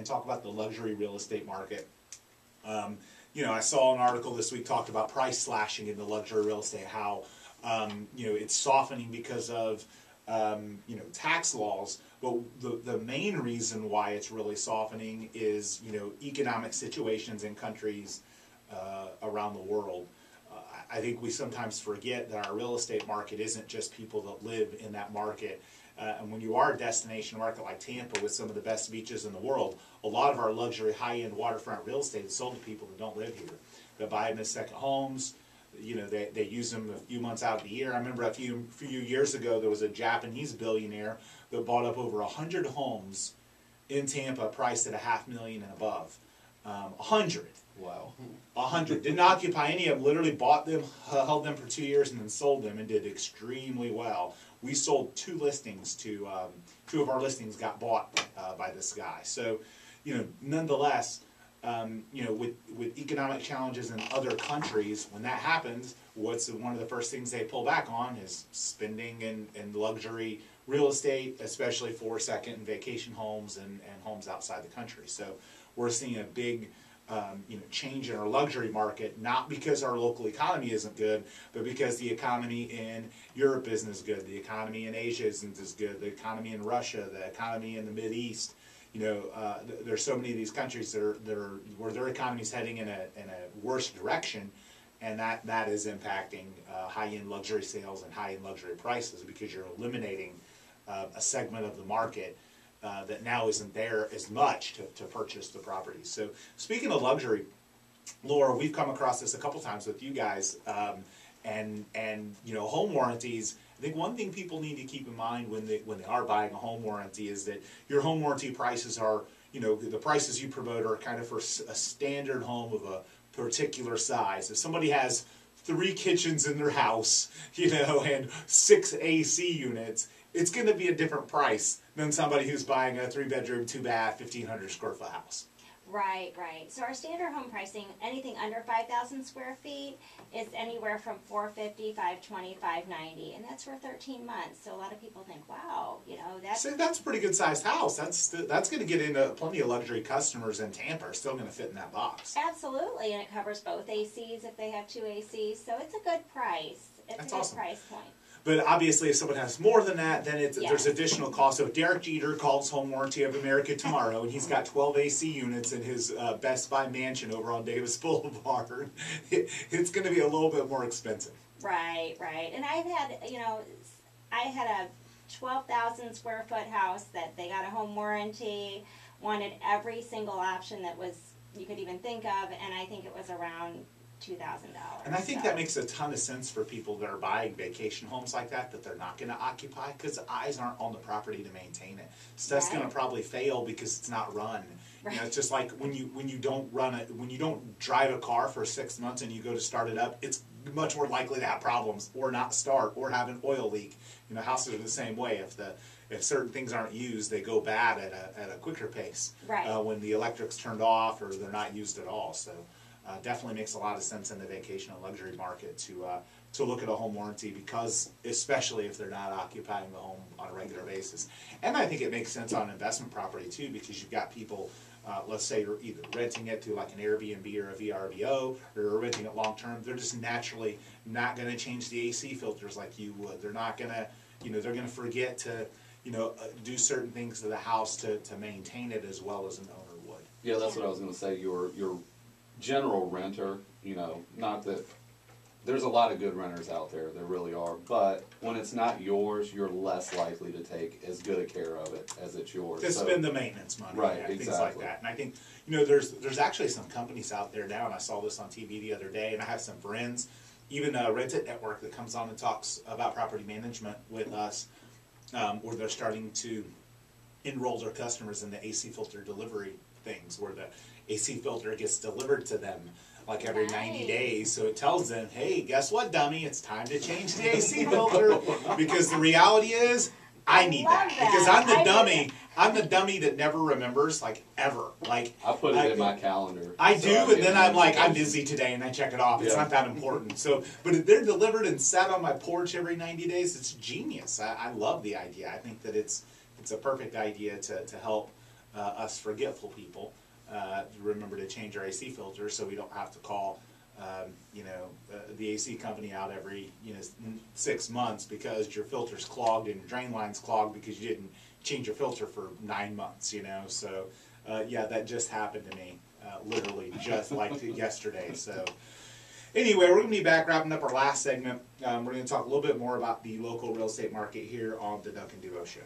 and talk about the luxury real estate market. You know, I saw an article this week talked about price slashing in the luxury real estate, how, you know, it's softening because of, you know, tax laws. But the main reason why it's really softening is, you know, economic situations in countries around the world. I think we sometimes forget that our real estate market isn't just people that live in that market. And when you are a destination market like Tampa with some of the best beaches in the world, a lot of our luxury high-end waterfront real estate is sold to people that don't live here. They buy them as second homes. You know, they use them a few months out of the year. I remember a few years ago there was a Japanese billionaire that bought up over 100 homes in Tampa priced at $500,000 and above. 100. Wow. 100. Didn't occupy any of them, literally bought them, held them for 2 years, and then sold them and did extremely well. We sold 2 listings to, 2 of our listings got bought by this guy. So, you know, nonetheless, you know, with economic challenges in other countries, when that happens, what's one of the first things they pull back on is spending in luxury real estate, especially for second and vacation homes and homes outside the country. So we're seeing a big you know, change in our luxury market, not because our local economy isn't good, but because the economy in Europe isn't as good, the economy in Asia isn't as good, the economy in Russia, the economy in the Mideast. You know, there's so many of these countries that are where their economy is heading in a worse direction, and that is impacting high-end luxury sales and high-end luxury prices because you're eliminating a segment of the market that now isn't there as much to purchase the properties. So speaking of luxury, Laura, we've come across this a couple times with you guys, and you know, home warranties. I think one thing people need to keep in mind when they are buying a home warranty is that your home warranty prices are, you know, the prices you promote are kind of for a standard home of a particular size. If somebody has 3 kitchens in their house, you know, and 6 AC units, it's going to be a different price than somebody who's buying a 3-bedroom, 2-bath, 1,500 square foot house. Right, right. So our standard home pricing, anything under 5,000 square feet, is anywhere from $450, $520, $590, and that's for 13 months. So a lot of people think, wow, you know, that's a pretty good sized house. That's going to get into plenty of luxury customers in Tampa are still going to fit in that box. Absolutely, and it covers both ACs if they have 2 ACs. So it's a good price. It's a good price point. But obviously, if someone has more than that, then Yes. there's additional cost. So Derek Jeter calls Home Warranty of America tomorrow, and he's got 12 AC units in his Best Buy mansion over on Davis Boulevard. It's going to be a little bit more expensive. Right, right. And I've had, you know, I had a 12,000 square foot house that they got a home warranty, wanted every single option that was you could even think of, and I think it was around $2,000. And I think that makes a ton of sense for people that are buying vacation homes like that they're not going to occupy because the eyes aren't on the property to maintain it. Stuff's going to probably fail because it's not run. Right. You know, it's just like when you don't run it, when you don't drive a car for 6 months and you go to start it up, it's much more likely to have problems or not start or have an oil leak. You know, houses are the same way. If certain things aren't used, they go bad at a quicker pace. Right. When the electric's turned off or they're not used at all. So. Definitely makes a lot of sense in the vacation and luxury market to look at a home warranty because, especially if they're not occupying the home on a regular basis. And I think it makes sense on investment property too because you've got people, let's say you're either renting it to like an Airbnb or a VRBO or you're renting it long term, they're just naturally not going to change the AC filters like you would. They're not going to, you know, they're going to forget to, you know, do certain things to the house to maintain it as well as an owner would. Yeah, that's what I was going to say. Your general renter, you know, not that there's a lot of good renters out there, there really are, but when it's not yours, you're less likely to take as good a care of it as it's yours. To spend the maintenance money, right? Yeah, exactly. Things like that. And I think, you know, there's actually some companies out there now, and I saw this on TV the other day, and I have some friends, even a Rent It Network that comes on and talks about property management with us, where they're starting to enroll their customers in the AC filter delivery things, where the AC filter gets delivered to them like every 90 days. So it tells them, hey, guess what, dummy? It's time to change the AC filter. Because the reality is, I need that. Because I'm the dummy. I'm the dummy that never remembers, like, ever. Like I put it in my calendar. I do, and then I'm like, I'm busy today, and I check it off. It's not that important. So, but if they're delivered and sat on my porch every 90 days, it's genius. I love the idea. I think that it's a perfect idea to help us forgetful people remember to change our AC filter so we don't have to call the AC company out every 6 months because your filter's clogged and your drain line's clogged because you didn't change your filter for 9 months. So yeah, that just happened to me, literally just like yesterday. So anyway, we're going to be back wrapping up our last segment. We're going to talk a little bit more about the local real estate market here on the Duncan Duo Show.